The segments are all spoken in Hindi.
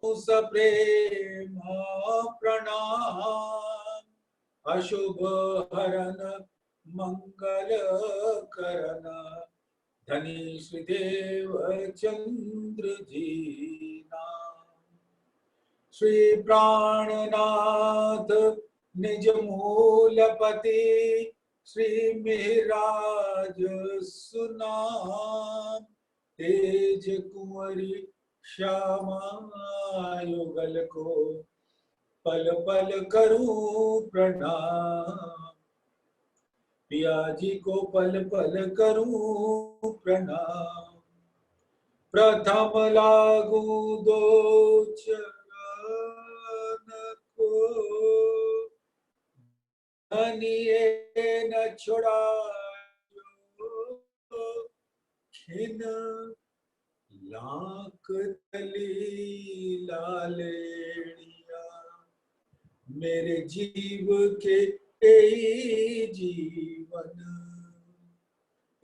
सप्रेम प्रणाम। अशुभ हरन मंगल करन धनी श्रीदेव चंद्र जी नाम। श्री प्राणनाथ निज मूलपति श्री मिहिराज सुनाम। तेज कुंवरी श्यामा युगल को पल पल करूं प्रणाम। पिया जी को पल पल करूं प्रणाम। प्रथम लागू दो चरण को धनिये न छुड़ायो। खिन लाख तली लालेड़िया मेरे जीव के यही जीवन।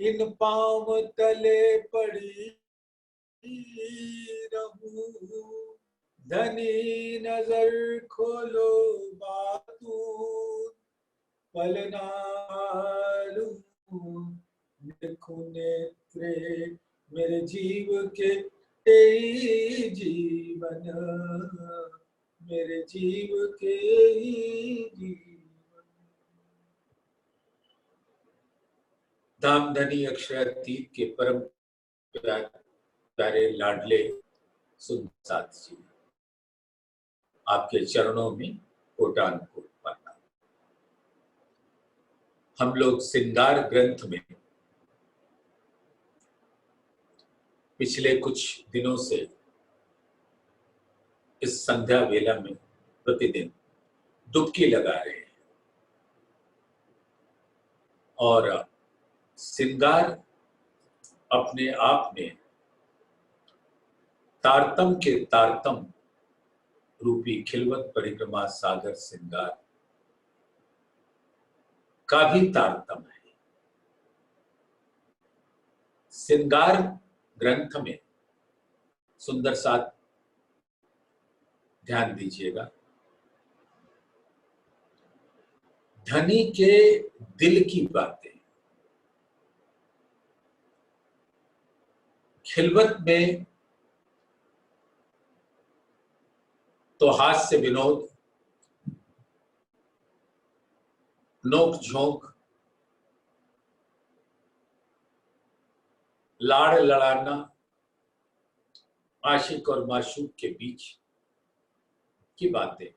इन पांव तले पड़ी रहूं धनी नजर खोलो बातूं। पल नालू देखूं नेत्रे मेरे जीव के यही जीवन। मेरे जीव के जीवन। धामधनी अक्षरातीत के परम प्यारे लाडले सुंदर साथ जी, आपके चरणों में कोटान कोट प्रणाम। हम लोग श्रृंगार ग्रंथ में पिछले कुछ दिनों से इस संध्या वेला में प्रतिदिन डुबकी लगा रहे हैं और श्रृंगार अपने आप में तारतम के तारतम रूपी खिलवत परिक्रमा सागर श्रृंगार का भी तारतम है। श्रृंगार ग्रंथ में सुंदर साथ ध्यान दीजिएगा। धनी के दिल की बातें खिलवत में तो हास्य विनोद, नोक झोंक, लाड़ लड़ाना, आशिक और माशूक के बीच की बातें।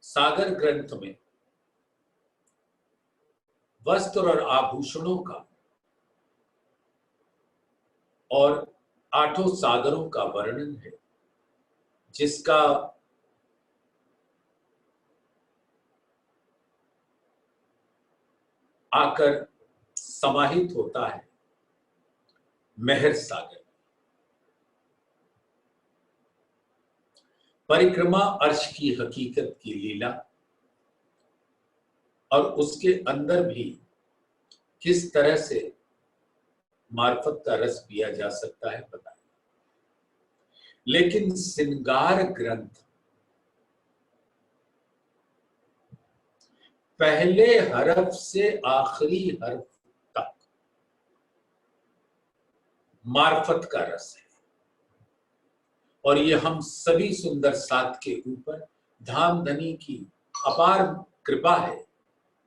सागर ग्रंथ में वस्त्र और आभूषणों का और आठों सागरों का वर्णन है, जिसका आकर समाहित होता है मेहर सागर। परिक्रमा अर्श की हकीकत की लीला और उसके अंदर भी किस तरह से मार्फत का रस पिया जा सकता है पता नहीं। लेकिन श्रृंगार ग्रंथ पहले हरफ से आखिरी हरफ तक मार्फत का रस है और ये हम सभी सुंदर साथ के ऊपर धामधनी की अपार कृपा है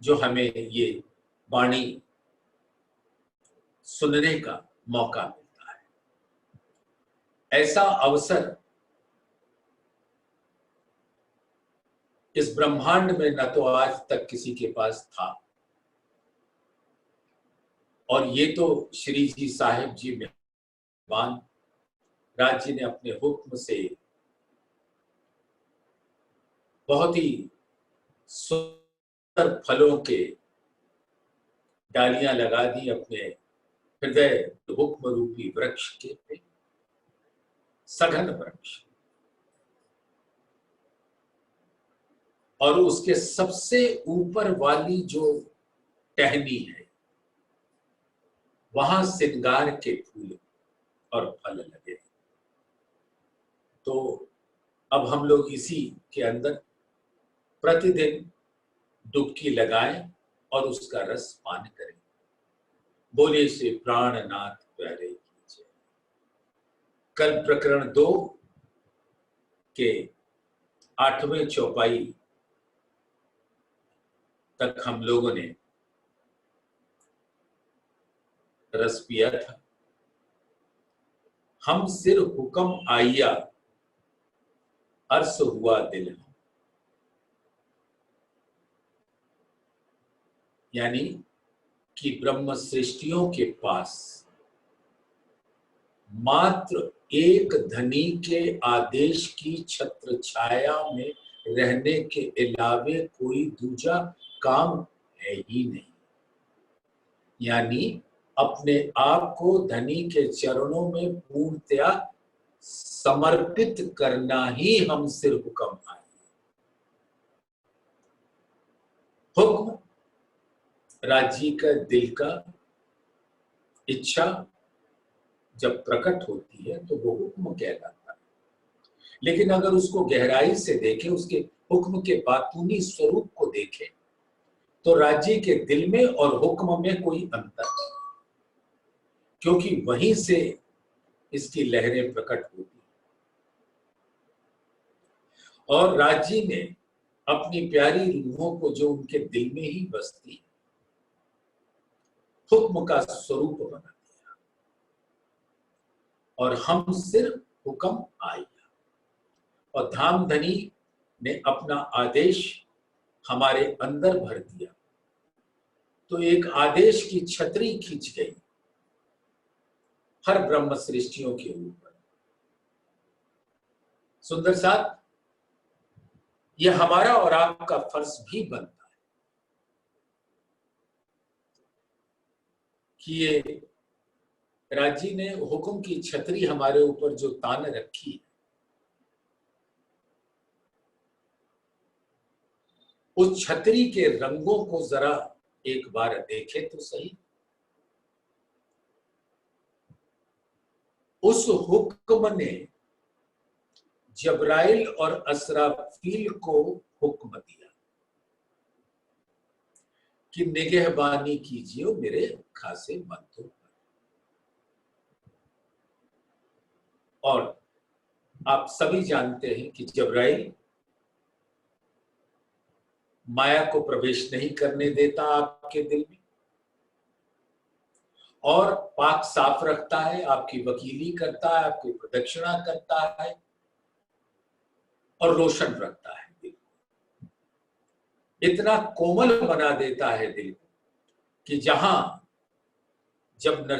जो हमें ये वाणी सुनने का मौका मिलता है। ऐसा अवसर इस ब्रह्मांड में न तो आज तक किसी के पास था और ये तो श्री जी साहिब जी मेहरबान राज्य ने अपने हुक्म से बहुत ही सुंदर फलों के डालियां लगा दी अपने हृदय हुक्म रूपी वृक्ष के पे, सघन वृक्ष, और उसके सबसे ऊपर वाली जो टहनी है वहां श्रृंगार के फूल और फल लगे। तो अब हम लोग इसी के अंदर प्रतिदिन डुबकी लगाएं और उसका रस पान करें। बोले से प्राणनाथ प्यारे की जय। कल प्रकरण 2 के 8वें चौपाई तक हम लोगों ने रस पिया था। हम सिर हुक्म आइया अर्स हुआ दिल, यानी कि ब्रह्म सृष्टियों के पास मात्र एक धनी के आदेश की छत्र छाया में रहने के अलावे कोई दूसरा काम है ही नहीं। यानी अपने आप को धनी के चरणों में पूर्णतया समर्पित करना ही हम सिर हुक्म आए। हुक्म राजी का दिल का इच्छा जब प्रकट होती है तो वो हुक्म कहलाता है। लेकिन अगर उसको गहराई से देखें, उसके हुक्म के बातूनी स्वरूप को देखें, तो राजी के दिल में और हुक्म में कोई अंतर नहीं, क्योंकि वहीं से इसकी लहरें प्रकट होती। और राजी ने अपनी प्यारी रूहों को जो उनके दिल में ही बसती हुक्म का स्वरूप बना दिया, और हम सिर्फ हुक्म आया। और धामधनी ने अपना आदेश हमारे अंदर भर दिया, तो एक आदेश की छतरी खींच गई हर ब्रह्म सृष्टियों के ऊपर। सुंदर साथ, यह हमारा और आपका फर्ज भी बनता है कि ये राजी ने हुक्म की छतरी हमारे ऊपर जो तान रखी, उस छतरी के रंगों को जरा एक बार देखे तो सही। उस हुक्म ने जबराइल और असराफील को हुक्म दिया कि निगहबानी कीजिए मेरे खासे बंदों पर। और आप सभी जानते हैं कि जबराइल माया को प्रवेश नहीं करने देता आपके दिल में, और पाक साफ रखता है, आपकी वकीली करता है, आपकी प्रदक्षिणा करता है और रोशन रखता है दिल को। इतना कोमल बना देता है दिल को कि जहां जब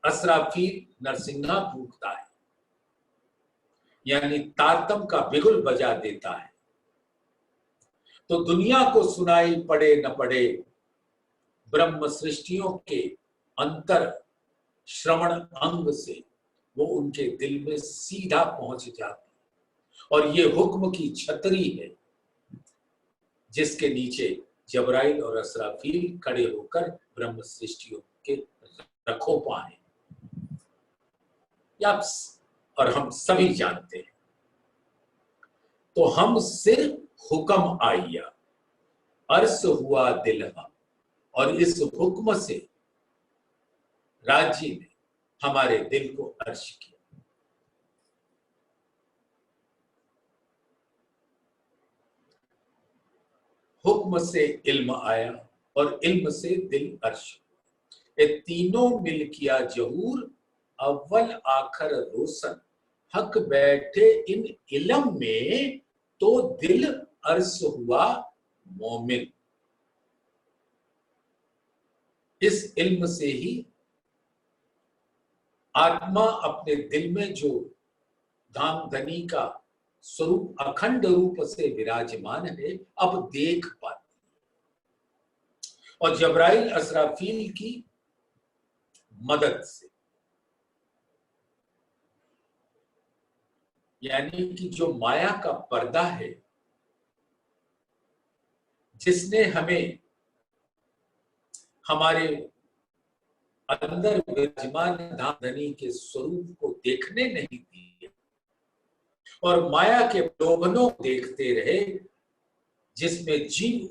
असराफील नरसिंहा फूंकता है, यानी तारतम का बिगुल बजा देता है, तो दुनिया को सुनाई पड़े न पड़े, ब्रह्म सृष्टियों के अंतर श्रवण अंग से वो उनके दिल में सीधा पहुंच जाती है। और ये हुक्म की छतरी है जिसके नीचे जबराइल और असराफील खड़े होकर ब्रह्म सृष्टियों के रखोपा है। और हम सभी जानते हैं। तो हम सिर्फ हुक्म आइया अर्स हुआ दिलहा, और इस हुक्म से राजी ने हमारे दिल को अर्श किया। हुक्म से इल्म आया और इल्म से दिल अर्श। ये तीनों मिल किया जहूर, अव्वल आखर रोशन, हक बैठे इन इल्म में तो दिल अर्श हुआ मोमिन। इस इल्म से ही आत्मा अपने दिल में जो धामधनी का स्वरूप अखंड रूप से विराजमान है अब देख पाती। और जबराइल असराफील की मदद से, यानी कि जो माया का पर्दा है जिसने हमें हमारे अंदर विराजमान धामधनी के स्वरूप को देखने नहीं दिए और माया के प्रलोभनों को देखते रहे, जिसमें जीव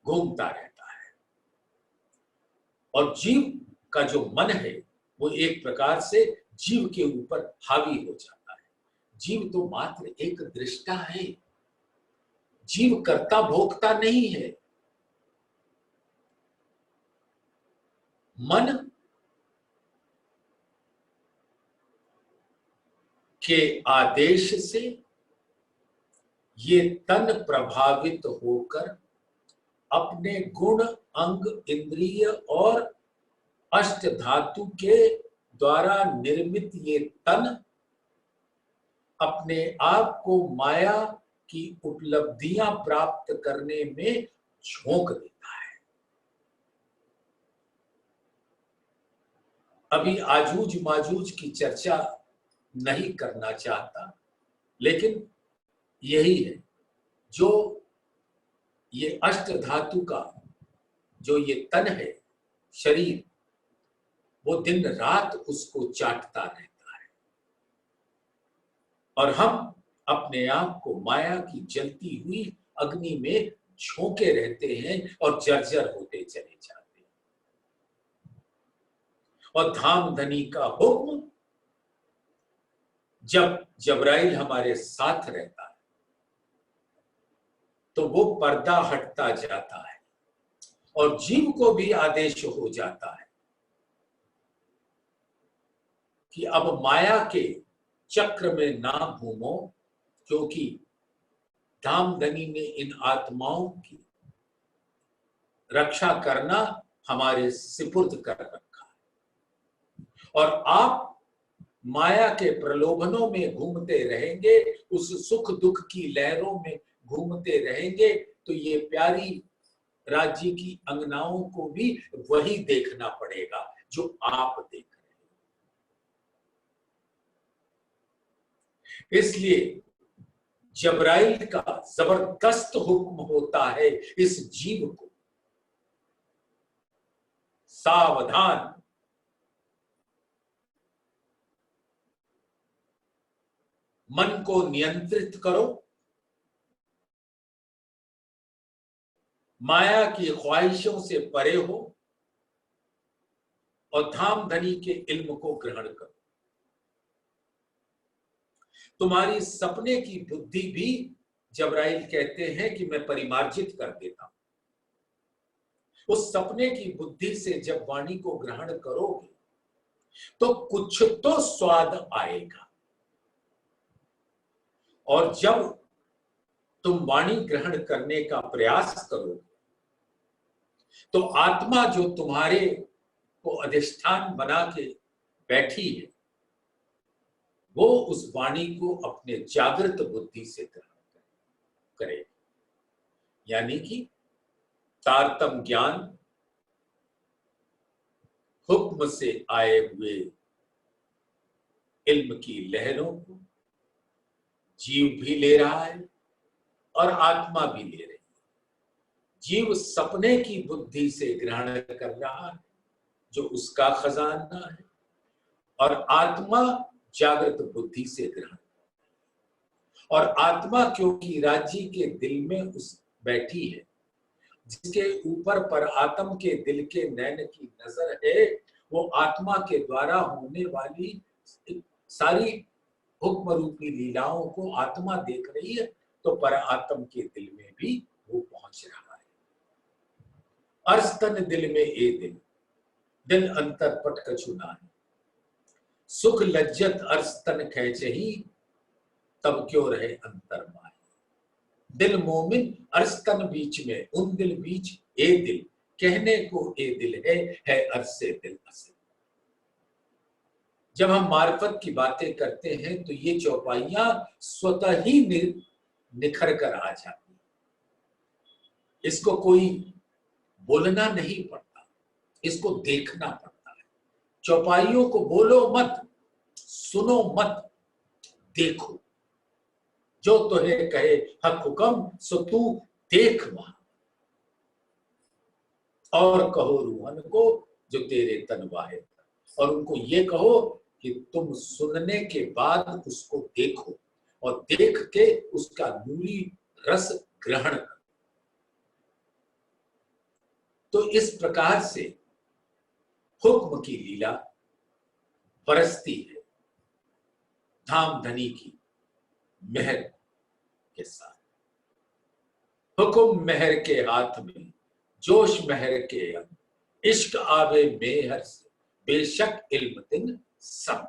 घूमता रहता है। और जीव का जो मन है वो एक प्रकार से जीव के ऊपर हावी हो जाता है। जीव तो मात्र एक दृष्टा है, जीव कर्ता भोक्ता नहीं है। मन के आदेश से ये तन प्रभावित होकर अपने गुण, अंग, इंद्रिय और अष्ट धातु के द्वारा निर्मित ये तन अपने आप को माया की उपलब्धियां प्राप्त करने में झोंक देता है। अभी आजूज माजूज की चर्चा नहीं करना चाहता, लेकिन यही है, जो ये अष्ट धातु का जो ये तन है, शरीर, वो दिन रात उसको चाटता रहता है और हम अपने आप को माया की जलती हुई अग्नि में झोंके रहते हैं और जर्जर होते चले जाते हैं। और धामधनी का हुक्म जब जबराइल हमारे साथ रहता है तो वो पर्दा हटता जाता है और जीव को भी आदेश हो जाता है कि अब माया के चक्र में ना घूमो, क्योंकि धामधनी ने इन आत्माओं की रक्षा करना हमारे सिपुर्द कर रखा है और आप माया के प्रलोभनों में घूमते रहेंगे, उस सुख दुख की लहरों में घूमते रहेंगे, तो ये प्यारी राज्य की अंगनाओं को भी वही देखना पड़ेगा जो आप देख रहे हैं। इसलिए जबराइल का जबरदस्त हुक्म होता है इस जीव को, सावधान, मन को नियंत्रित करो, माया की ख्वाहिशों से परे हो और धामधनी के इल्म को ग्रहण करो। तुम्हारी सपने की बुद्धि भी जबराइल कहते हैं कि मैं परिमार्जित कर देता हूं। उस सपने की बुद्धि से जब वाणी को ग्रहण करोगे तो कुछ तो स्वाद आएगा, और जब तुम वाणी ग्रहण करने का प्रयास करोगे तो आत्मा जो तुम्हारे को अधिष्ठान बना के बैठी है, वो उस वाणी को अपने जागृत बुद्धि से ग्रहण करेगी। यानी कि तारतम ज्ञान हुक्म से आए हुए इल्म की लहरों को जीव भी ले रहा है और आत्मा भी ले रही है। जीव सपने की बुद्धि से ग्रहण कर रहा है जो उसका खजाना है, और आत्मा जागृत बुद्धि से ग्रहण। और आत्मा क्योंकि राज्य के दिल में उस बैठी है, जिसके ऊपर पर आत्म के दिल के नैन की नजर है, वो आत्मा के द्वारा होने वाली सारी हुक्म रूपी लीलाओं को आत्मा देख रही है, तो पर आत्म के दिल में भी वो पहुंच रहा है। अर्स्तन दिल में ए दिल, दिल अंतर पट कछु नाहि, सुख लज्जत अर्स्तन खेचही, तब क्यों रहे अंतर माही। दिल मोमिन अर्स्तन बीच में, उन दिल बीच ए दिल, कहने को ए दिल है अर्से दिल असे। जब हम मार्फत की बातें करते हैं तो ये चौपाइयां स्वतः ही निखर कर आ जाती हैं। इसको कोई बोलना नहीं पड़ता, इसको देखना पड़ता है। चौपाइयों को बोलो मत, सुनो मत, देखो। जो तुहे कहे हक हुक्म सो तू देख वहां, और कहो रूहन को जो तेरे तन वाहे। और उनको ये कहो कि तुम सुनने के बाद उसको देखो और देख के उसका नूरी रस ग्रहण करो। तो इस प्रकार से हुक्म की लीला बरसती है धामधनी की मेहर के साथ। हुक्म मेहर के हाथ में, जोश मेहर के अंग, इश्क आवे मेहर से, बेशक इल्म तिन सब।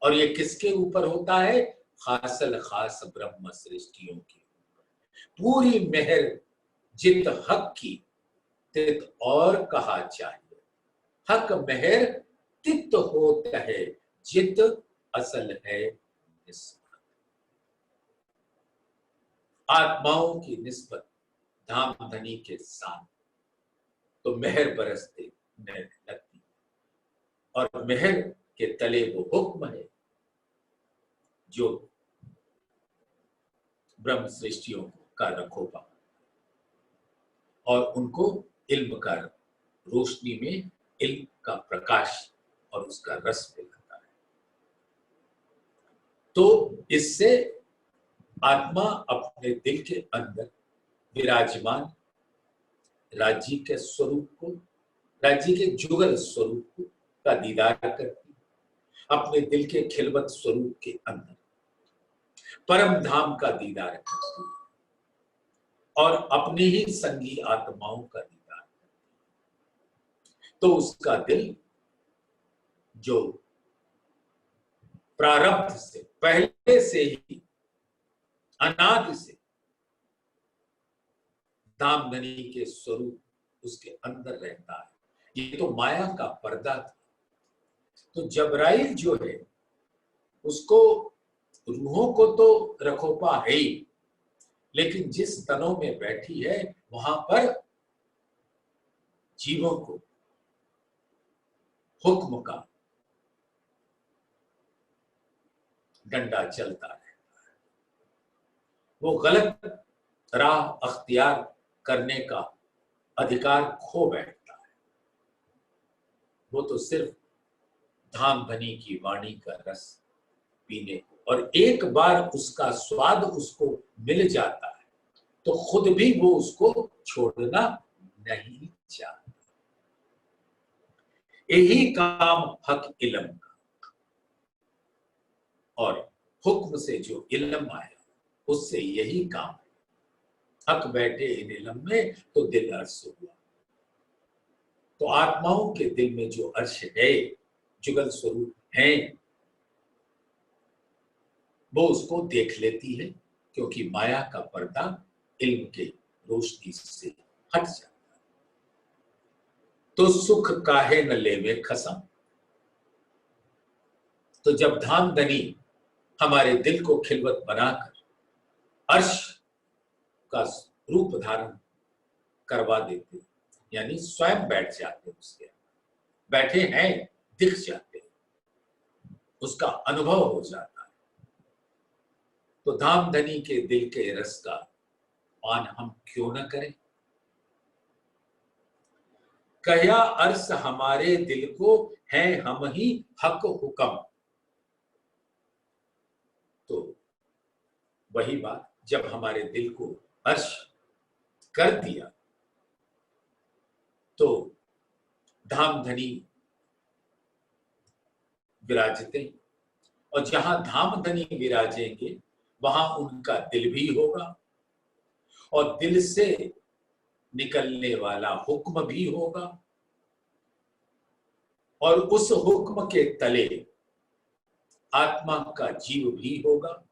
और ये किसके ऊपर होता है? खासल खास ब्रह्म सृष्टियों के ऊपर। पूरी मेहर जित हक की, तित और कहा चाहिए। हक मेहर तित होता है, जित असल है निस्बत। आत्माओं की निस्बत धामधनी के साथ तो मेहर बरसते लगती, और मेहर के तले वो हुक्म है जो ब्रह्म सृष्टियों का रखोपा, और उनको इल्म का रोशनी में इल्म का प्रकाश और उसका रस मिलता है। तो इससे आत्मा अपने दिल के अंदर विराजमान राज्य के स्वरूप को, राज्य के जुगल स्वरूप का दीदार करती है। अपने दिल के खिलवत स्वरूप के अंदर परम धाम का दीदार करती है और अपनी ही संगी आत्माओं का दीदार करती है। तो उसका दिल जो प्रारब्ध से, पहले से ही, अनादि से धामधनी के स्वरूप उसके अंदर रहता है। ये तो माया का पर्दा था। तो जबराइल जो है उसको, रूहों को तो रखोपा है ही, लेकिन जिस तनों में बैठी है वहां पर जीवों को हुक्म का डंडा चलता रहता है। वो गलत राह अख्तियार करने का अधिकार खो बैठता है। वो तो सिर्फ धामधनी की वाणी का रस पीने को, और एक बार उसका स्वाद उसको मिल जाता है तो खुद भी वो उसको छोड़ना नहीं चाहता। यही काम हक इल्म का, और हुक्म से जो इल्म आया उससे यही काम है। हक बैठे इन इल्म में तो दिल अर्श हुआ। तो आत्माओं के दिल में जो अर्श है, जुगल स्वरूप है, वो उसको देख लेती है, क्योंकि माया का पर्दा इल्म के रोशनी से हट जाता है। तो सुख काहे न लेवे खसम। तो जब धामधनी हमारे दिल को खिलवत बनाकर अर्श का रूप धारण करवा देते, यानी स्वयं बैठ जाते, उसके बैठे हैं दिख जाते, उसका अनुभव हो जाता है। तो धामधनी के दिल के रस का पान हम क्यों न करें। कया अर्श हमारे दिल को, है हम ही हक हुक्म। तो वही बात, जब हमारे दिल को अर्श कर दिया तो धामधनी विराजते, और जहां धामधनी विराजेंगे वहां उनका दिल भी होगा, और दिल से निकलने वाला हुक्म भी होगा, और उस हुक्म के तले आत्मा का जीव भी होगा,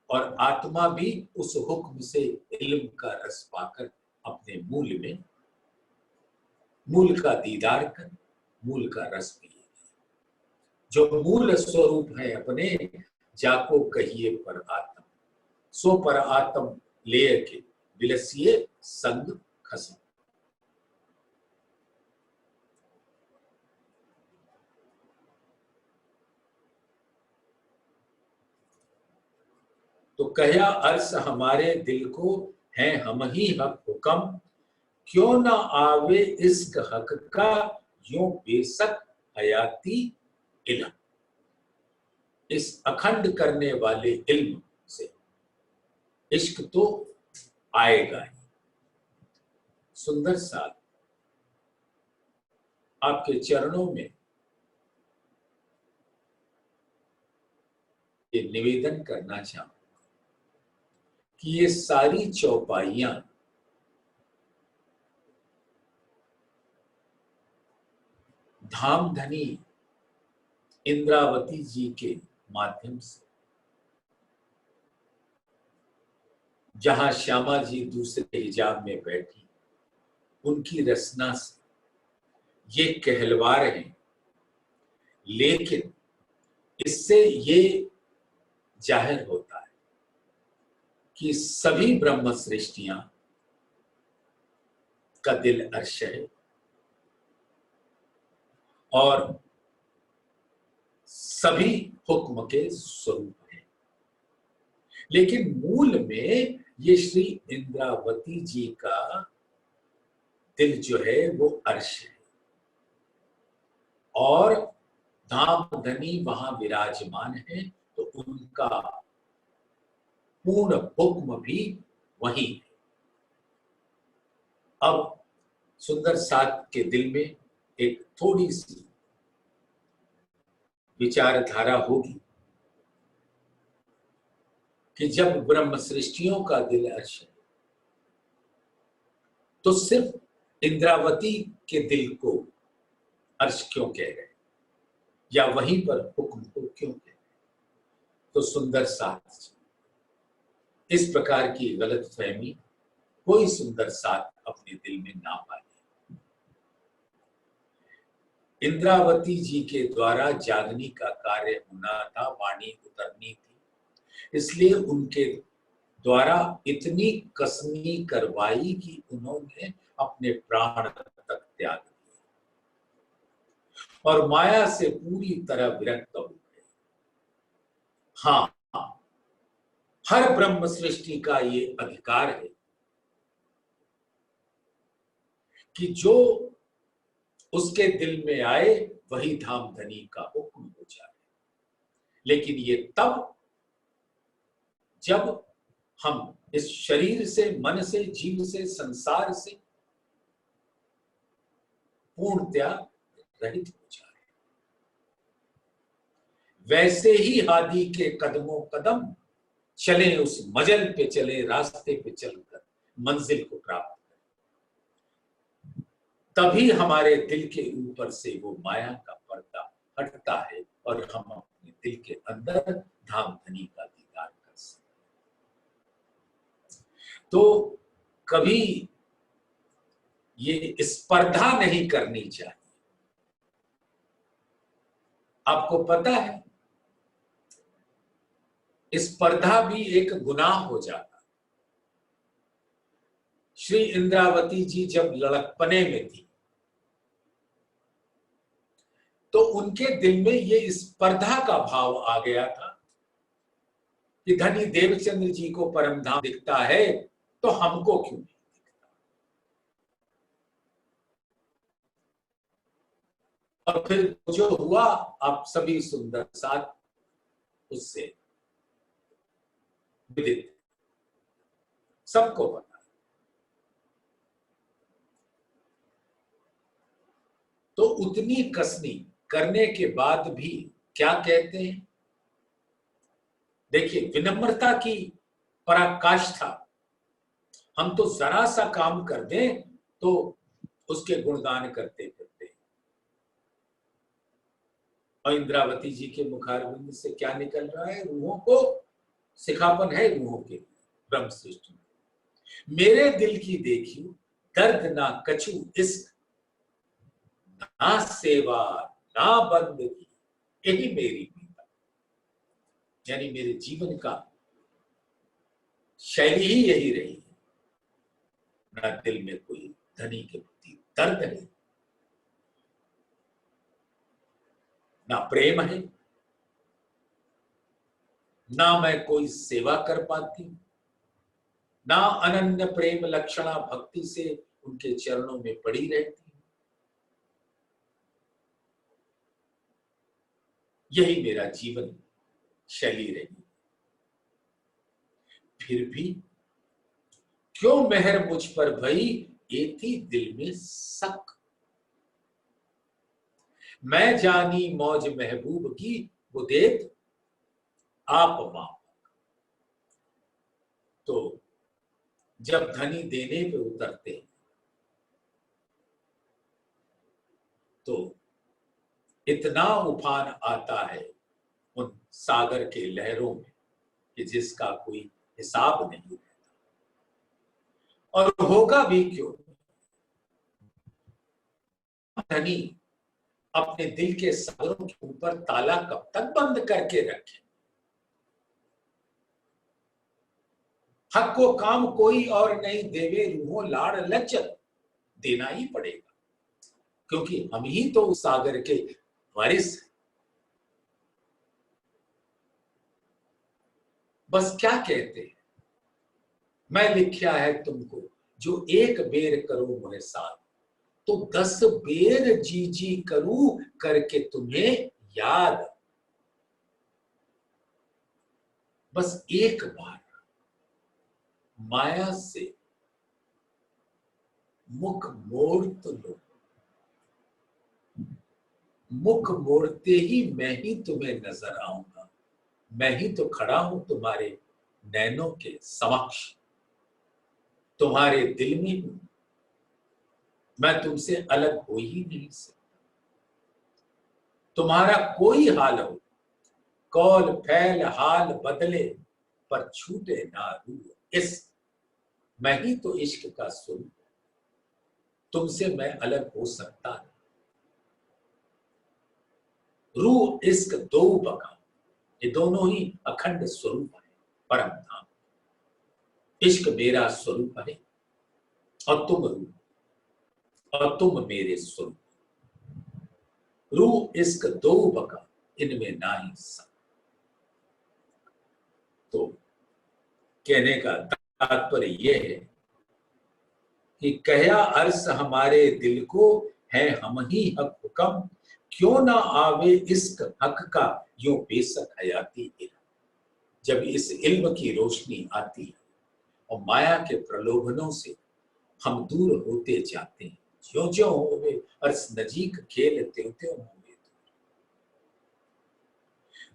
और आत्मा भी उस हुक्म से इल्म का रस पाकर अपने मूल में, मूल का दीदार कर मूल का रस पिएगी। जो मूल स्वरूप है अपने, जाको कहिए पर आत्म, सो पर आत्म ले के विलसिए संग खसम। तो कया अर्श हमारे दिल को, है हम ही हक हुक्म। क्यों न आवे इश्क हक का यूं बेशक हयाती इल्म। इस अखंड करने वाले इल्म से इश्क तो आएगा ही। सुंदर साथ आपके चरणों में ये निवेदन करना चाहूंगा कि ये सारी चौपाइयां धामधनी इंद्रावती जी के माध्यम से, जहां श्यामा जी दूसरे हिजाब में बैठी, उनकी रचना से ये कहलवा रहे हैं। लेकिन इससे ये जाहिर होता है कि सभी ब्रह्म सृष्टियां का दिल अर्श है और सभी हुक्म के स्वरूप हैं। लेकिन मूल में ये श्री इंद्रावती जी का दिल जो है वो अर्श है और धामधनी वहां विराजमान है, तो उनका पूर्ण हुक्म भी वही है। अब सुंदर साथ के दिल में एक थोड़ी सी विचारधारा होगी कि जब ब्रह्म सृष्टियों का दिल अर्श है, तो सिर्फ इंद्रावती के दिल को अर्श क्यों कह रहे, या वहीं पर हुक्म को क्यों कह रहे? तो सुंदर साथ इस प्रकार की गलतफहमी कोई सुंदर साथ अपने दिल में ना पाए। इंद्रावती जी के द्वारा जागनी का कार्य होना था, वाणी उतरनी थी, इसलिए उनके द्वारा इतनी कसनी करवाई कि उन्होंने अपने प्राण तक त्याग दिए और माया से पूरी तरह विरक्त हो गए। हाँ, हर ब्रह्म सृष्टि का ये अधिकार है कि जो उसके दिल में आए वही धामधनी का हुक्म हो जाए। लेकिन ये तब जब हम इस शरीर से, मन से, जीव से, संसार से पूर्णतया रहित हो जाए। वैसे ही हादी के कदमों कदम चले, उस मजल पे चले, रास्ते पे चलकर मंजिल को प्राप्त करें। तभी हमारे दिल के ऊपर से वो माया का पर्दा हटता है और हम अपने दिल के अंदर धामधनी का दीदार कर सकते। तो कभी ये स्पर्धा नहीं करनी चाहिए। आपको पता है, स्पर्धा भी एक गुनाह हो जाता। श्री इंद्रावती जी जब लड़कपने में थी तो उनके दिल में ये स्पर्धा का भाव आ गया था कि धनी देवचंद्र जी को परमधाम दिखता है तो हमको क्यों नहीं दिखता। और फिर जो हुआ आप सभी सुंदर साथ उससे विदित, सबको पता। तो उतनी कसनी करने के बाद भी क्या कहते हैं, देखिए विनम्रता की पराकाष्ठा। हम तो जरा सा काम कर दें तो उसके गुणगान करते फिरते। और इंद्रावती जी के मुखारविंद से क्या निकल रहा है, रूहों को सिखापन है, रूहों के ब्रह्म सृष्टि में। मेरे दिल की देखियो दर्द ना कछु इश्क, ना सेवा ना बंदगी, यही मेरी पीड़ा। यानी मेरे जीवन का शैली ही यही रही है। ना दिल में कोई धनी के प्रति दर्द है, ना प्रेम है, ना मैं कोई सेवा कर पाती, ना अनन्य प्रेम लक्षणा भक्ति से उनके चरणों में पड़ी रहती हूं। यही मेरा जीवन शैली रही। फिर भी क्यों मेहर मुझ पर भई, एती दिल में शक। मैं जानी मौज महबूब की, वो देत आप माप। तो जब धनी देने पे उतरते हैं तो इतना उफान आता है उन सागर के लहरों में कि जिसका कोई हिसाब नहीं रहता। और होगा भी क्यों। धनी अपने दिल के सागरों के ऊपर ताला कब तक बंद करके रखे। हक को काम कोई और नहीं देवे, रूहों लाड़ लज्जत देना ही पड़ेगा, क्योंकि हम ही तो उस सागर के वारिस हैं। बस क्या कहते हैं, मैं लिखा है तुमको, जो एक बेर करो मोरे साथ, तो 10 बेर जी जी करूं करके तुम्हें याद। बस एक बार माया से मुख मोड़ तो लो। मुख मोड़ते ही मैं ही तुम्हें नजर आऊंगा। मैं ही तो खड़ा हूं तुम्हारे नैनों के समक्ष, तुम्हारे दिल में हूं। मैं तुमसे अलग हो ही नहीं सकता। तुम्हारा कोई हाल हो, कौल फैल हाल बदले, पर छूटे ना रूह इश्क। मैं ही तो इश्क का स्वरूप, तुमसे मैं अलग हो सकता नहीं। रूह इश्क दो बका, ये दोनों ही अखंड स्वरूप है, परम धाम। इश्क मेरा स्वरूप है और तुम रूह, और तुम मेरे स्वरूप। रूह इश्क दो बका, इनमें ना ही सक। तो कहने का तात्पर्य यह है कि कया अर्श हमारे दिल को, है हम ही हक हुक्म। क्यों ना आवे इश्क हक का, यूं बेशक हयाती इल्म। जब इस इल्म की रोशनी आती है और माया के प्रलोभनों से हम दूर होते जाते हैं, ज्यों ज्यों होवे अर्श नजीक खेल, त्यों त्यों होवे दूर।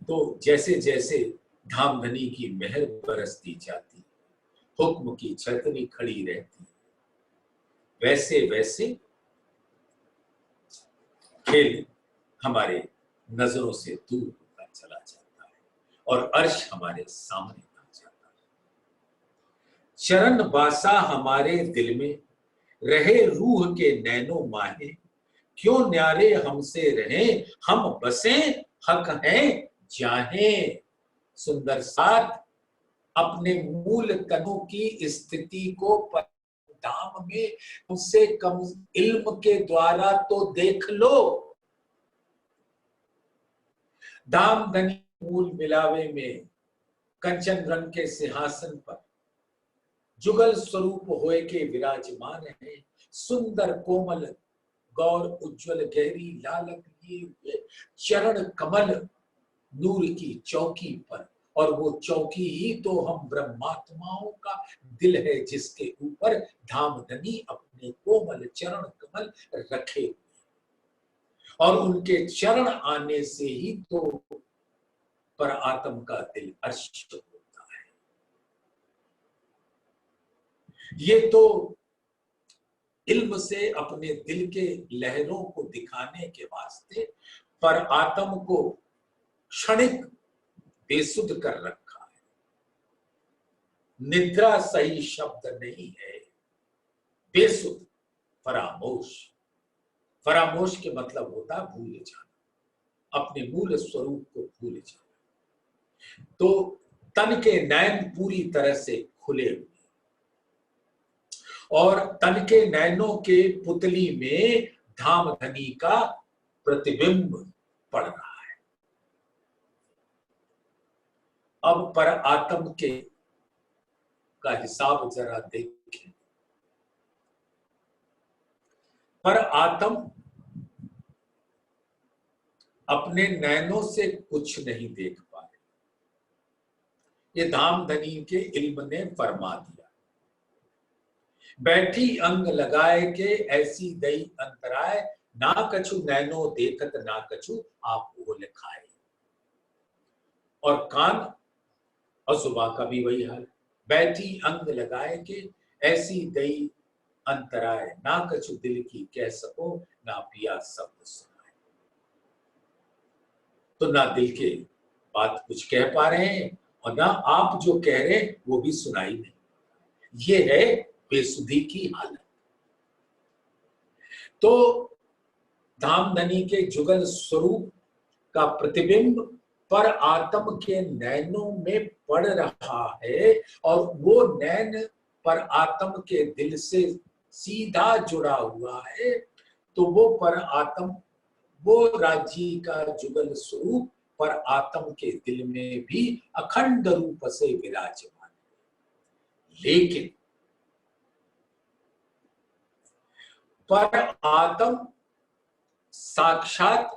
तो जैसे जैसे धामधनी की मेहर बरसती जाती, हुक्म की छतरी खड़ी रहती, वैसे वैसे खेल हमारे नजरों से दूर होता चला जाता है और अर्श हमारे सामने आ जाता है। चरण बासा हमारे दिल में, रहे रूह के नैनो माहे। क्यों न्यारे हमसे रहे, हम बसे हक हैं जाहे। सुंदर साथ अपने मूल तनु की स्थिति को धाम में उससे कम इल्म के द्वारा तो देख लो। धाम धनी मूल मिलावे में कंचन रंग के सिंहासन पर जुगल स्वरूप होए के विराजमान है। सुंदर कोमल गौर उज्जवल गहरी लालक लिए हुए चरण कमल नूर की चौकी पर, और वो चौकी ही तो हम ब्रह्मात्माओं का दिल है, जिसके ऊपर धामधनी अपने कोमल चरण कमल रखे, और उनके चरण आने से ही तो पर आत्म का दिल अर्श होता है। ये तो इल्म से अपने दिल के लहरों को दिखाने के वास्ते पर आत्म को क्षणिक बेसुध कर रखा है। निद्रा सही शब्द नहीं है, बेसुध फरामोश। फरामोश के मतलब होता है भूल जाना, अपने मूल स्वरूप को भूल जाना। तो तन के नैन पूरी तरह से खुले हुए और तन के नैनों के पुतली में धामधनी का प्रतिबिंब पड़ रहा है। अब पर आत्म के का हिसाब जरा देखें। पर आत्म अपने नैनों से कुछ नहीं देख पाए, ये धामधनी के इल्म ने फरमा दिया। बैठी अंग लगाए के ऐसी दई अंतराय, ना कछु नैनो देखत ना कछु आप ओल खाए। और कान और सुबह का भी वही हाल, बैठी अंग लगाए के ऐसी दई अंतराय, ना कछु दिल की कह सको ना पिया शब्द सुनाए। तो ना दिल के बात कुछ कह पा रहे हैं और ना आप जो कह रहे हैं वो भी सुनाई नहीं। ये है बेसुधी की हालत। तो धामधनी के जुगल स्वरूप का प्रतिबिंब पर आत्म के नैनों में पड़ रहा है और वो नैन पर आत्म के दिल से सीधा जुड़ा हुआ है। तो वो पर आत्म, वो राज्य का जुगल स्वरूप पर आत्म के दिल में भी अखंड रूप से विराजमान है। लेकिन पर आत्म साक्षात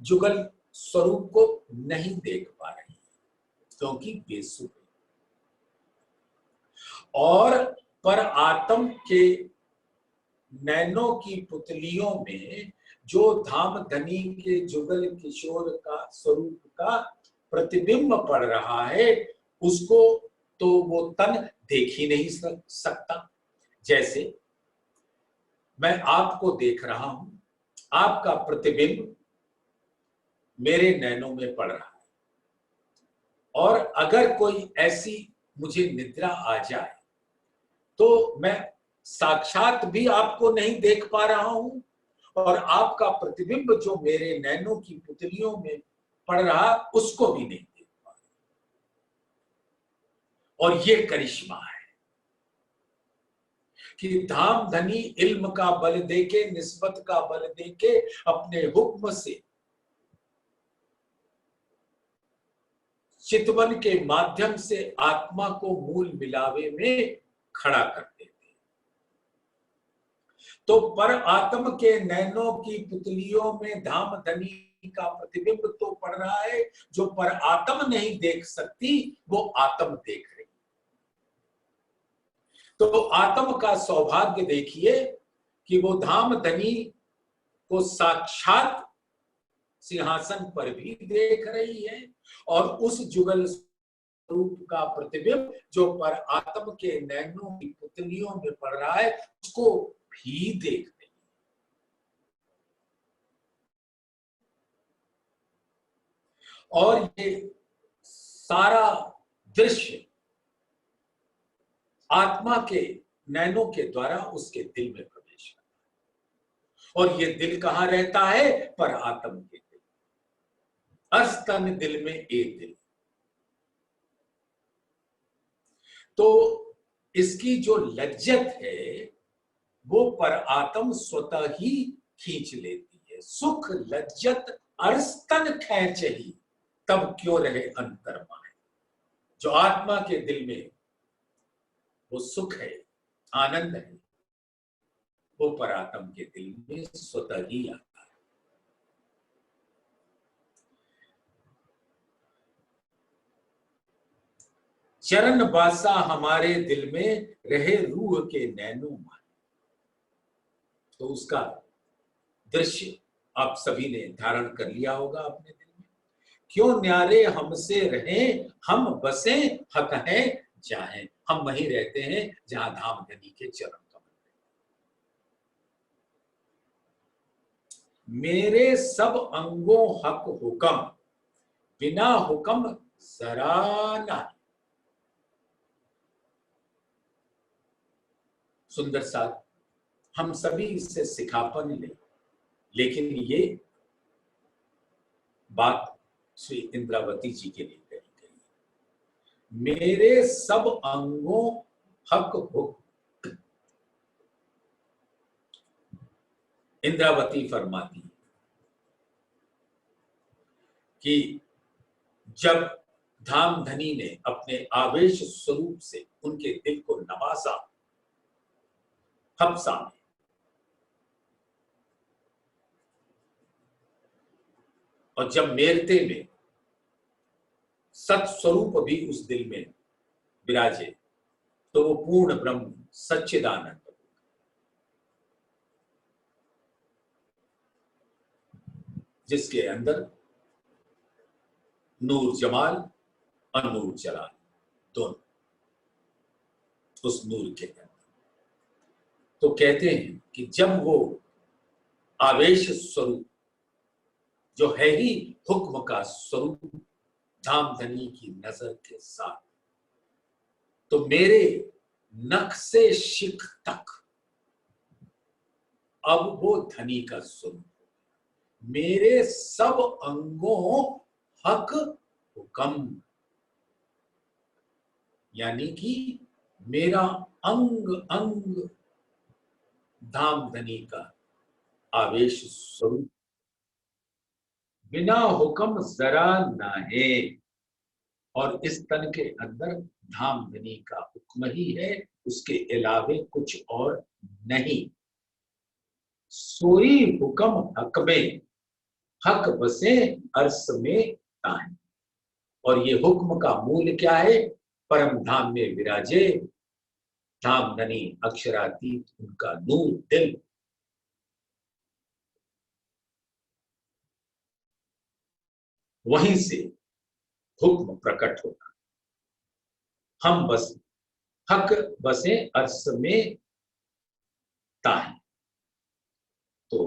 जुगल स्वरूप को नहीं देख पा रही क्योंकि बेसुध है। और पर आत्म के नैनों की पुतलियों में जो धामधनी के जुगल किशोर का स्वरूप का प्रतिबिंब पड़ रहा है, उसको तो वो तन देख ही नहीं सकता। जैसे मैं आपको देख रहा हूं, आपका प्रतिबिंब मेरे नैनों में पड़ रहा है, और अगर कोई ऐसी मुझे निद्रा आ जाए तो मैं साक्षात भी आपको नहीं देख पा रहा हूं और आपका प्रतिबिंब जो मेरे नैनों की पुतलियों में पड़ रहा उसको भी नहीं देख पा रहा। और ये करिश्मा है कि धामधनी इल्म का बल देके, निस्बत का बल देके, अपने हुक्म से चितवन के माध्यम से आत्मा को मूल मिलावे में खड़ा कर देते। तो पर आत्म के नैनों की पुतलियों में धामधनी का प्रतिबिंब तो पड़ रहा है, जो पर आत्म नहीं देख सकती वो आत्म देख रही। तो आत्म का सौभाग्य देखिए कि वो धामधनी को साक्षात सिंहासन पर भी देख रही है और उस जुगल रूप का प्रतिबिंब जो पर आत्म के नैनों की पुतलियों में पड़ रहा है उसको भी देख रही है। और ये सारा दृश्य आत्मा के नैनों के द्वारा उसके दिल में प्रवेश करता है। और ये दिल कहां रहता है? पर आत्म के दिल, अस्तन दिल में एक दिल। तो इसकी जो लज्जत है वो पर आत्म स्वतः ही खींच लेती है। सुख लज्जत अरस्तन खैच ही, तब क्यों रहे अंतर माए। जो आत्मा के दिल में वो सुख है, आनंद है, वो पर आत्म के दिल में स्वतः ही आता है। चरण बासा हमारे दिल में रहे रूह के नैनो मान। तो उसका दृश्य आप सभी ने धारण कर लिया होगा अपने दिल में। क्यों न्यारे हमसे रहें, हम बसे हक हैं जाएं। हम वहीं रहते हैं जहां धामधनी के चरण कमल। मेरे सब अंगों हक हुक्म, बिना हुक्म जरा नहीं। सुंदर साथ हम सभी इससे सिखापन ले, लेकिन ये बात श्री इंद्रावती जी के लिए कही गई। मेरे सब अंगों हक हुक्म, इंद्रावती फरमाती कि जब धामधनी ने अपने आवेश स्वरूप से उनके दिल को नवाजा हफ्सा में, और जब मेरते में सत्स्वरूप भी उस दिल में विराजे तो वो पूर्ण ब्रह्म सच्चिदानंद, जिसके अंदर नूर जमाल और नूर जलाल दोनों उस नूर के अंदर। तो कहते हैं कि जब वो आवेश स्वरूप जो है ही हुक्म का स्वरूप धामधनी की नजर के साथ, तो मेरे नख से शिख तक अब वो धनी का स्वरूप, मेरे सब अंगों हक हुक्म, यानी कि मेरा अंग अंग धामधनी का आवेश स्वरूप, बिना हुक्म जरा ना है, और इस तन के अंदर धामधनी का हुक्म ही है, उसके अलावे कुछ और नहीं। सोई हुक्म हक में, हक बसे अर्श में तान। और ये हुक्म का मूल क्या है? परम धाम में विराजे धामधनी अक्षरातीत उनका नूर दिल। वहीं से हुक्म प्रकट होगा। हम बस हक बसे अर्श में तान। तो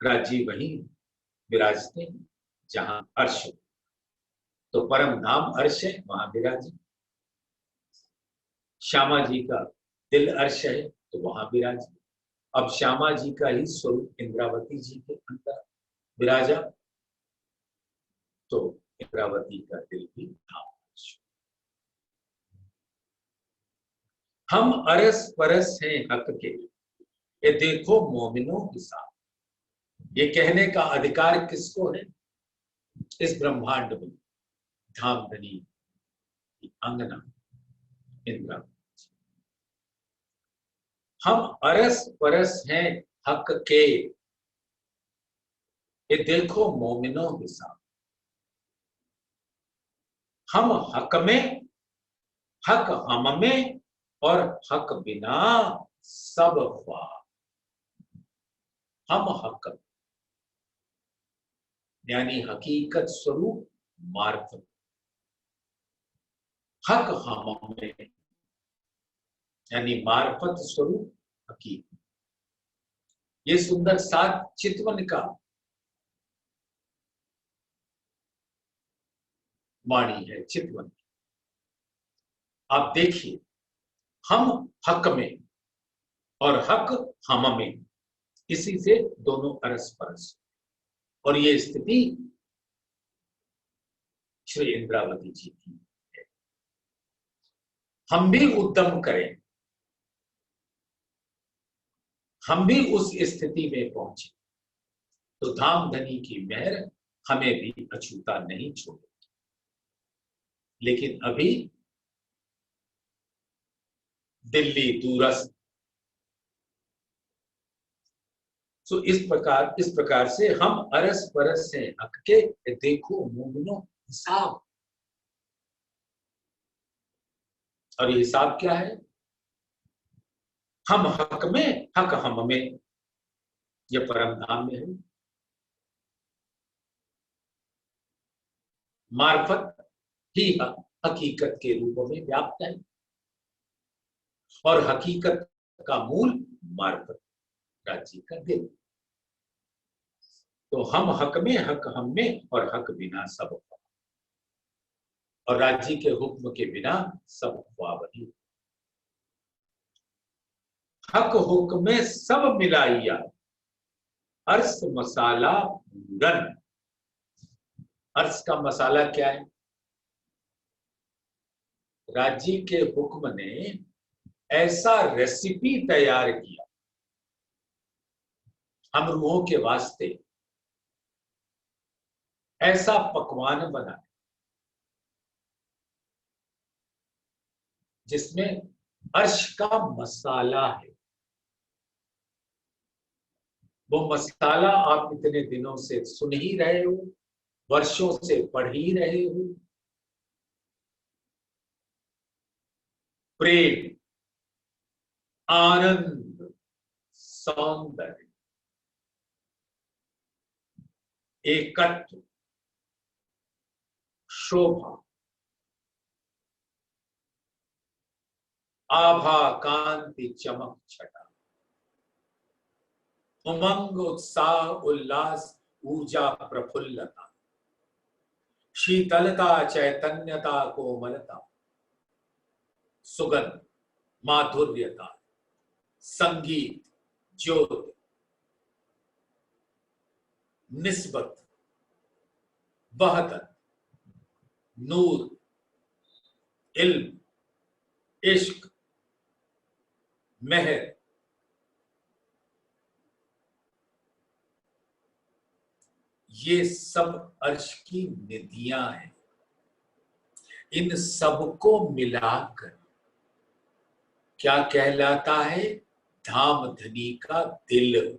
राजी वहीं विराजते जहां अर्श, तो परम धाम अर्श है, वहां विराजे। श्यामा जी का दिल अर्श है, तो वहां विराजे। अब श्यामा जी का ही स्वरूप इंद्रावती जी के अंदर विराजा, तो इंद्रावती का दिल भी धाम अर्श। हम अरस परस हैं हक के, ये देखो मोमिनों के साथ। ये कहने का अधिकार किसको है? इस ब्रह्मांड में धामधनी की अंगना इंद्रावती। हम अरस परस हैं हक के, ये देखो मोमिनों के साथ। हम हक में, हक हम में, और हक बिना सब ख्वा। हम हक यानी हकीकत स्वरूप मार्फत, हक हम में यानी मार्फत स्वरूप हकीकत। ये सुंदर सात चितवन का वाणी है, चितवन। आप देखिए, हम हक में और हक हम में, इसी से दोनों अरस परस। और ये स्थिति श्री इंद्रावती जी की है। हम भी उद्यम करें, हम भी उस स्थिति में पहुंचे, तो धामधनी की मेहर हमें भी अछूता नहीं छोड़े। लेकिन अभी दिल्ली दूरस्थ। तो इस प्रकार से हम अरस परस से हक के, देखो मोमिनो हिसाब। और ये हिसाब क्या है? हम हक में, हक हम में, ये परम धाम में है। मार्फत ही हकीकत के रूप में व्याप्त है, और हकीकत का मूल मार्फत, राज्य का दिल। तो हम हक में, हक हम में, और हक बिना सब, और राज्य के हुक्म के बिना सब वही। हक हुक्म में सब मिलाइया, अर्श मसाला पूरन। अर्श का मसाला क्या है? राज्य के हुक्म ने ऐसा रेसिपी तैयार किया हम रूहों के वास्ते, ऐसा पकवान बना जिसमें अर्श का मसाला है। वो मसाला आप इतने दिनों से सुन ही रहे हो, वर्षों से पढ़ ही रहे हो। प्रेम, आनंद, सौंदर्य, एकत्व, शोभा, आभा, कांति, चमक, छटा, उमंग, उत्साह, उल्लास, ऊर्जा, प्रफुल्लता, शीतलता, चैतन्यता, कोमलता, सुगंध, माधुर्यता, संगीत, ज्योति, निस्बत, वहदत, नूर, इल्म, इश्क, मेहर, ये सब अर्श की निधियां हैं। इन सबको मिलाकर क्या कहलाता है? धामधनी का दिल।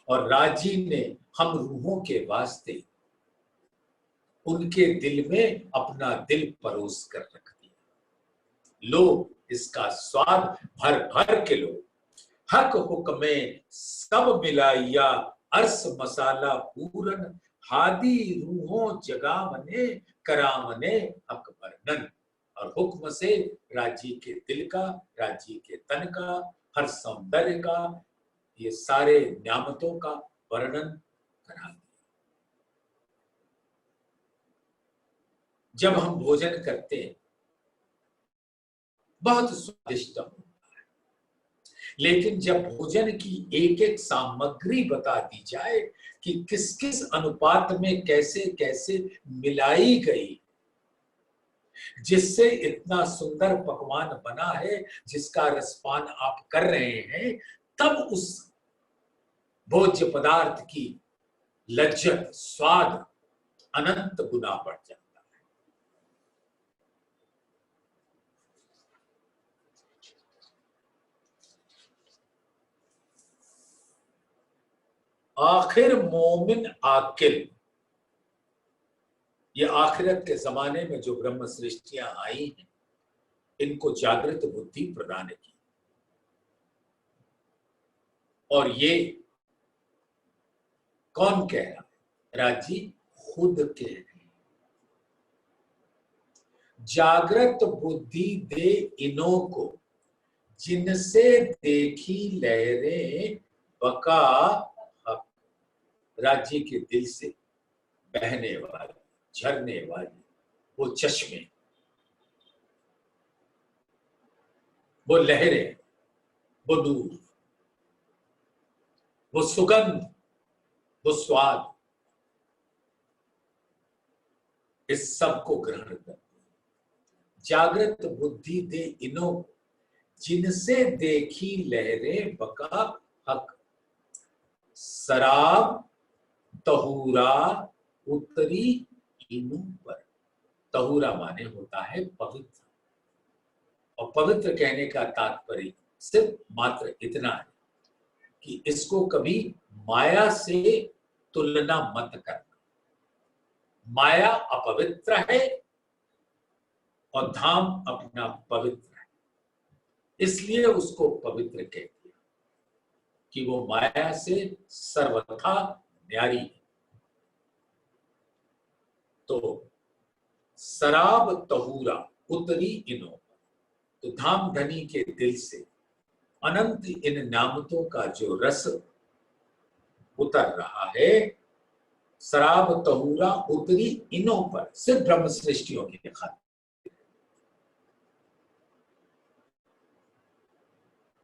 और राजी ने हम रूहों के वास्ते उनके दिल में अपना दिल परोस कर रख दिया। लो, इसका स्वाद भर भर के लो। हक हुक्मे सब मिलाइया, अर्स मसाला पूरन, हादी रूहों जगामने, करामने हक वर्णन। और हुक्म से राजी के दिल का, राजी के तन का, हर सौंदर्य का, ये सारे न्यामतों का वर्णन करा दिया। जब हम भोजन करते हैं बहुत स्वादिष्ट होता है, लेकिन जब भोजन की एक एक सामग्री बता दी जाए कि किस किस अनुपात में कैसे कैसे मिलाई गई, जिससे इतना सुंदर पकवान बना है, जिसका रसपान आप कर रहे हैं, तब उस भोज्य पदार्थ की लज्जत, स्वाद अनंत गुना बढ़ जाता है। आखिर मोमिन आकिल, ये आखिरत के जमाने में जो ब्रह्म सृष्टियां आई हैं, इनको जागृत बुद्धि प्रदान की। और ये कौन कह रहा है? राजी खुद कह रहे हैं। जागृत बुद्धि दे इन्हों को, जिनसे देखी लहरें बका हक। राज्य के दिल से बहने वाली, झरने वाली वो चश्मे, वो लहरें, वो नूर, वो सुगंध, वो स्वाद, इस सब को ग्रहण करते हैं। जागृत बुद्धि दे इन्हों, जिनसे देखी लहरें बका हक। शराब तहूरा उतरी इनों पर। तहूरा माने होता है पवित्र, और पवित्र कहने का तात्पर्य सिर्फ मात्र इतना है कि इसको कभी माया से तुलना मत करना। माया अपवित्र है और धाम अपना पवित्र है, इसलिए उसको पवित्र कह दिया कि वो माया से सर्वथा न्यारी है। तो शराब तहूरा उतरी इनो, तो धाम धनी के दिल से अनंत इन नामतों का जो रस उतर रहा है, शराब तहूरा उतरी इनों पर, सिर्फ ब्रह्म सृष्टियों के खातिर।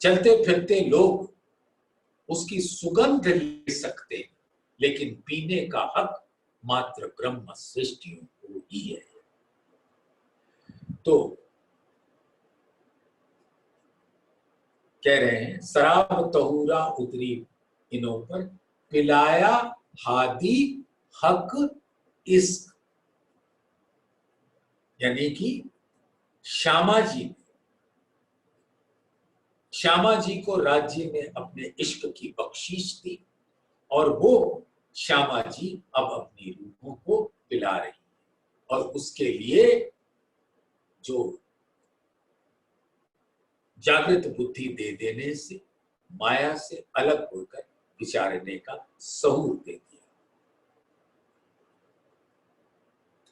चलते फिरते लोग उसकी सुगंध ले सकते, लेकिन पीने का हक मात्र ब्रह्म सृष्टियों को ही है। तो कह रहे हैं शराब तहूरा उतरी इनों पर, पिलाया हादी हक इश्क, यानी कि श्यामा जी को राज्य ने अपने इश्क की बख्शीश दी, और वो श्यामा जी अब अपनी रूहों को पिला रही है और उसके लिए जो जागृत बुद्धि दे देने से, माया से अलग होकर विचारने का सहूर दे दिया।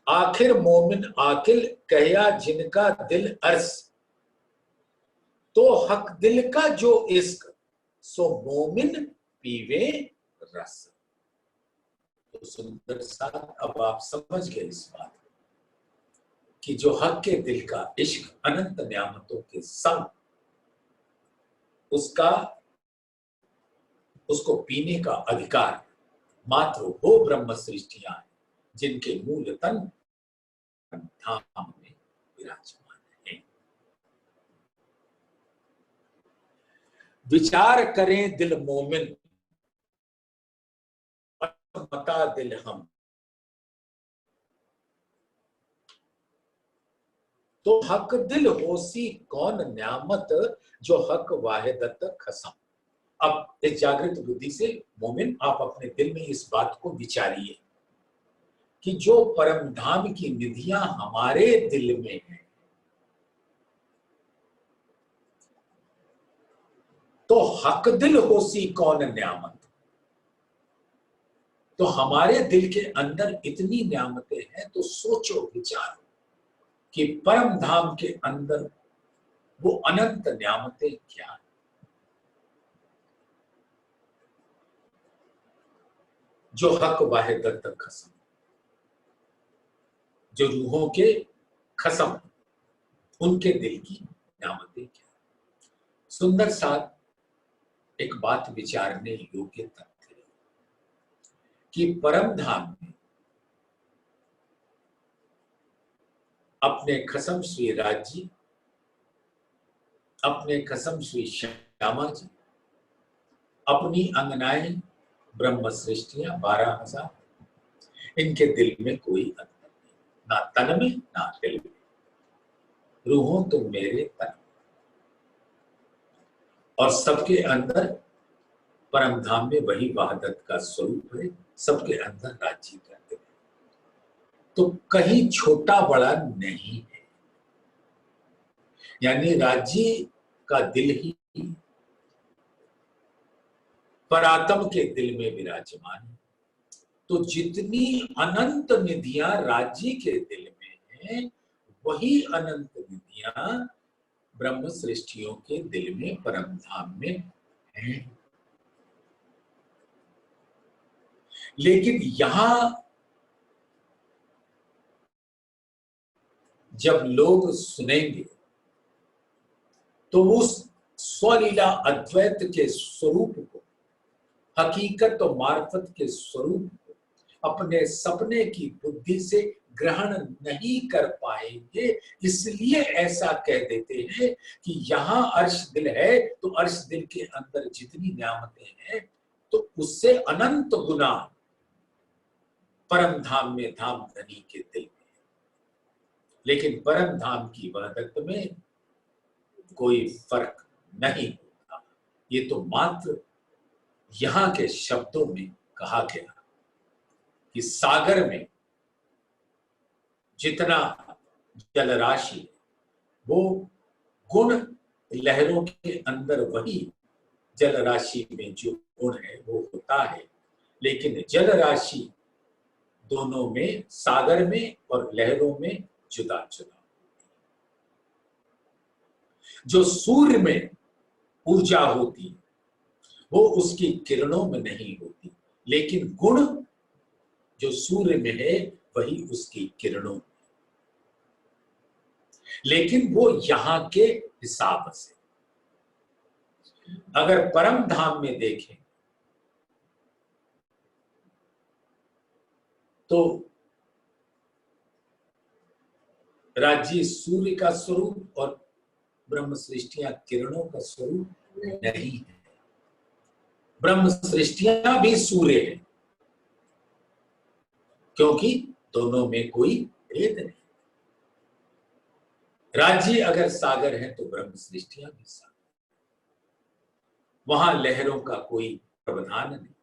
आखिर मोमिन आकिल कहया जिनका दिल अर्स, तो हक दिल का जो इश्क सो मोमिन पीवे रस। तो सुंदर साथ अब आप समझ गए इस बात कि जो हक के दिल का इश्क अनंत नियामतों के संग उसको पीने का अधिकार मात्र वो ब्रह्म सृष्टियां हैं जिनके मूल तन धाम में विराजमान है। विचार करें दिल मोमिन मता दिल हम, तो हक दिल होसी कौन न्यामत जो हक वाहिदत खसम। अब इस जागृत बुद्धि से मोमिन आप अपने दिल में इस बात को विचारिए कि जो परम धाम की निधियां हमारे दिल में हैं, तो हक दिल होसी कौन न्यामत। तो हमारे दिल के अंदर इतनी न्यामतें हैं, तो सोचो विचारो कि परम धाम के अंदर वो अनंत न्यामतें क्या है। जो हक वाहिदत खसम, जो रूहों के खसम, उनके दिल की न्यामतें क्या। सुंदर साथ एक बात विचारने योग्य तथ्य है कि परम धाम में अपने खसम श्री राज जी, अपने खसम श्री श्यामा जी, अपनी अंगनाएं ब्रह्म सृष्टियां 12,000, इनके दिल में कोई अंतर नहीं, ना तन में ना दिल में। रूहों तुम मेरे तन, और सबके अंदर परम धाम में वही वहादत का स्वरूप है, सबके अंदर राज्य करते हैं। तो कहीं छोटा बड़ा नहीं है, यानी राज्य का दिल ही परात्म के दिल में विराजमान है। तो जितनी अनंत निधियां राज्य के दिल में हैं, वही अनंत निधियां ब्रह्म सृष्टियों के दिल में परम धाम में हैं। लेकिन यहां जब लोग सुनेंगे तो उस स्वलीला अद्वैत के स्वरूप को, हकीकत और मार्फत के स्वरूप को अपने सपने की बुद्धि से ग्रहण नहीं कर पाएंगे। इसलिए ऐसा कह देते हैं कि यहां अर्श दिल है, तो अर्श दिल के अंदर जितनी नियामतें हैं, तो उससे अनंत गुना परम धाम में धाम धनी के दिल में। लेकिन परम धाम की वहदत में कोई फर्क नहीं होता। ये तो मात्र यहां के शब्दों में कहा गया कि सागर में जितना जल राशि, वो गुण लहरों के अंदर वही जल राशि में जो गुण है वो होता है, लेकिन जल राशि दोनों में, सागर में और लहरों में जुदा जुदा। जो सूर्य में ऊर्जा होती है वो उसकी किरणों में नहीं होती, लेकिन गुण जो सूर्य में है वही उसकी किरणों में, लेकिन वो यहां के हिसाब से। अगर परम धाम में देखें तो राज्य सूर्य का स्वरूप और ब्रह्म सृष्टियां किरणों का स्वरूप नहीं है। ब्रह्म सृष्टियां भी सूर्य है, क्योंकि दोनों में कोई भेद नहीं। राज्य अगर सागर है तो ब्रह्म सृष्टियां भी सागर, वहां लहरों का कोई प्रावधान नहीं।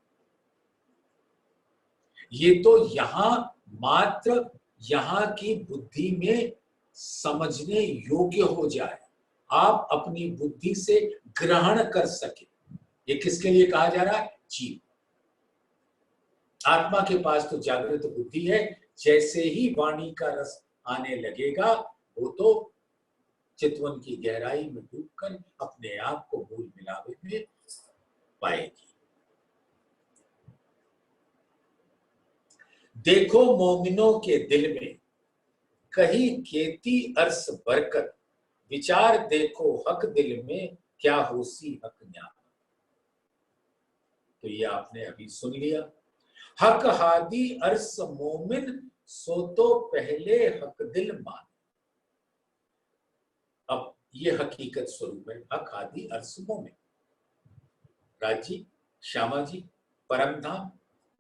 ये तो मात्र यहाँ की बुद्धि में समझने योग्य हो जाए, आप अपनी बुद्धि से ग्रहण कर सके। ये किसके लिए कहा जा रहा है? जीव। आत्मा के पास तो जागृत बुद्धि है, जैसे ही वाणी का रस आने लगेगा वो तो चितवन की गहराई में डूबकर अपने आप को मूल मिलावे में पाएगी। देखो मोमिनों के दिल में कहीं केती अर्स बरकत, विचार देखो हक दिल में क्या होसी हक न्याम। तो ये आपने अभी सुन लिया। हक हादी अर्स मोमिन सो तो पहले हक दिल मान। अब ये हकीकत स्वरूप है हक हादी अर्स मोमिन। राजी, श्यामा जी, परमधाम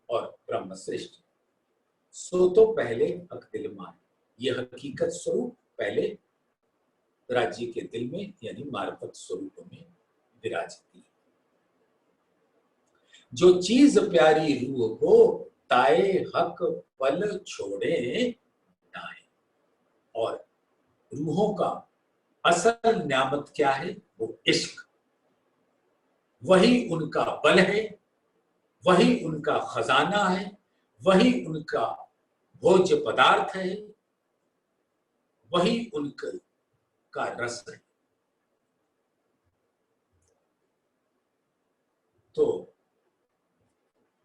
और ब्रह्म श्रेष्ठ, सो तो पहले हक दिल मान। ये हकीकत स्वरूप पहले राज्य के दिल में यानी मार्फत स्वरूप में विराजती है। जो चीज प्यारी रूह को ताए हक पल छोड़े नाए। और रूहों का असल न्यामत क्या है? वो इश्क। वही उनका बल है, वही उनका खजाना है, वही उनका भोज्य पदार्थ है, वही उनका रस है। तो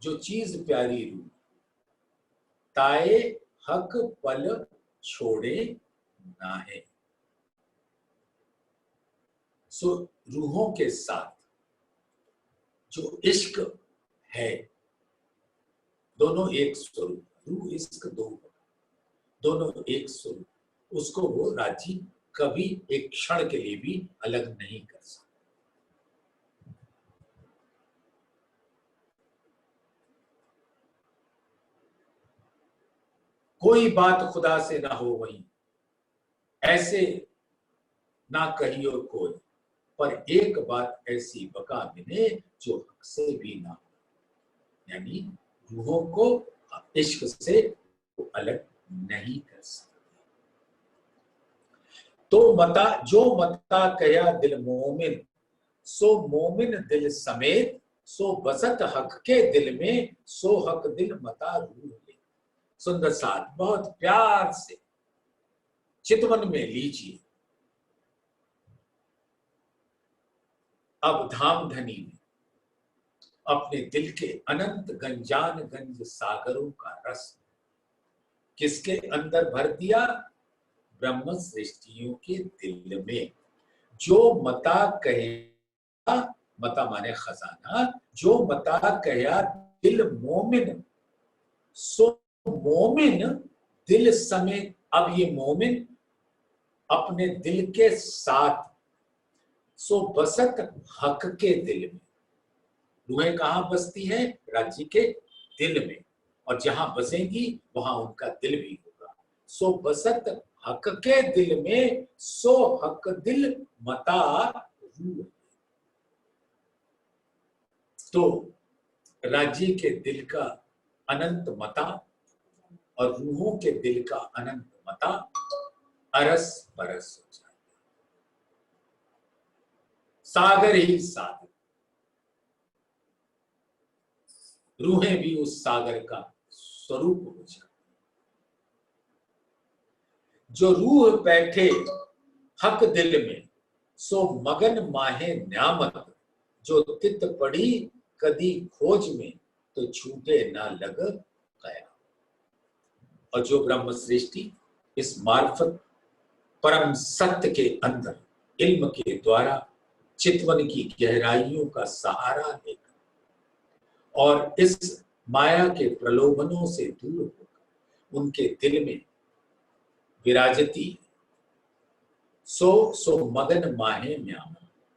जो चीज प्यारी रूह ताए हक पल छोड़े ना है। सो रूहों के साथ जो इश्क है, दोनों एक स्वरूप, रूह इश्क दोनों एक स्वरूप, उसको वो राजी कभी एक क्षण के लिए भी अलग नहीं कर सकता। कोई बात खुदा से ना हो वहीं, ऐसे ना कहियो कोई, पर एक बात ऐसी बका मिले जो हक से भी ना हो। यानी रूहों को इश्क से अलग नहीं कर सकते। तो जो मता कया दिल मोमिन, सो मोमिन दिल समेत, सो बसत हक के दिल में, सो हक दिल मता रूह ले। सुंदर साथ बहुत प्यार से चितवन में लीजिए। अब धामधनी में अपने दिल के अनंत गंजान गंज सागरों का रस किसके अंदर भर दिया? ब्रह्म सृष्टियों के दिल में। जो मता कहे, मता माने खजाना, जो मता कया दिल मोमिन, सो मोमिन दिल समेत। अब ये मोमिन अपने दिल के साथ, सो बसत हक के दिल में। रूहें कहां बसती है? राज्य के दिल में, और जहां बसेंगी वहां उनका दिल भी होगा। सो बसत हक के दिल में, सो हक दिल मता रूह। तो राज्य के दिल का अनंत मता और रूहों के दिल का अनंत मता अरस परस हो जाए, सागर ही सागर। रूहें भी उस सागर का स्वरूप हो जाए। जो रूह बैठे हक दिल में, सो मगन माहे न्यामत, जो तित पड़ी कदी खोज में, तो छूटे ना लग गया। और जो ब्रह्म सृष्टि इस मार्फत परम सत्य के अंदर इल्म के द्वारा चितवन की गहराइयों का सहारा लेकर और इस माया के प्रलोभनों से दूर होकर उनके दिल में विराजती, सो मगन माहे म्याम।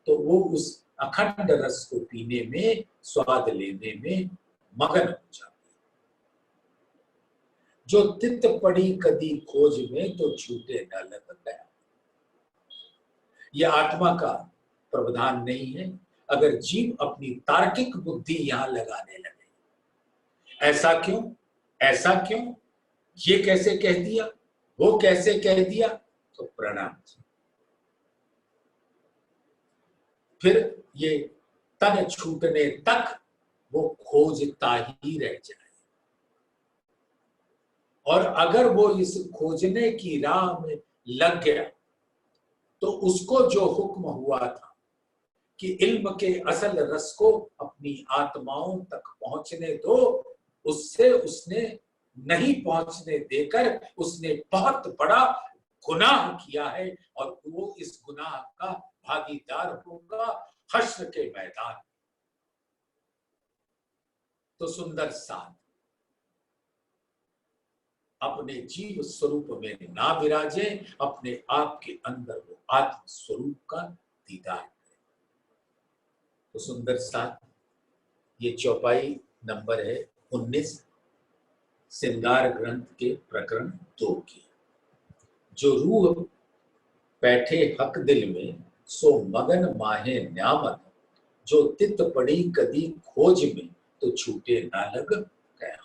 तो वो उस अखंड रस को पीने में, स्वाद लेने में मगन हो जाती है। जो तित पड़ी कदी खोज में, तो छूटे न लग गया। यह आत्मा का प्रावधान नहीं है। अगर जीव अपनी तार्किक बुद्धि यहां लगाने लगे, ऐसा क्यों? ऐसा क्यों, ये कैसे कह दिया, वो कैसे कह दिया, तो प्रणाम। फिर ये तन छूटने तक वो खोजता ही रह जाए। और अगर वो इस खोजने की राह में लग गया तो उसको जो हुक्म हुआ था कि इल्म के असल रस को अपनी आत्माओं तक पहुंचने दो, उससे उसने नहीं पहुंचने देकर उसने बहुत बड़ा गुनाह किया है और वो इस गुनाह का भागीदार होगा हश्र के मैदान। तो सुंदर साथ अपने जीव स्वरूप में ना विराजे, अपने आप के अंदर वो आत्म स्वरूप का दीदार करें। तो सुंदर साथ ये चौपाई नंबर है 19 सिंगार ग्रंथ के प्रकरण 2 की। जो रूह बैठे हक दिल में सो मगन माहे न्यामत, जो तित पड़ी कदी खोज में तो छूटे ना लग गया।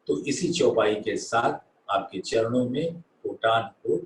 तो इसी चौपाई के साथ आपके चरणों में कोटान को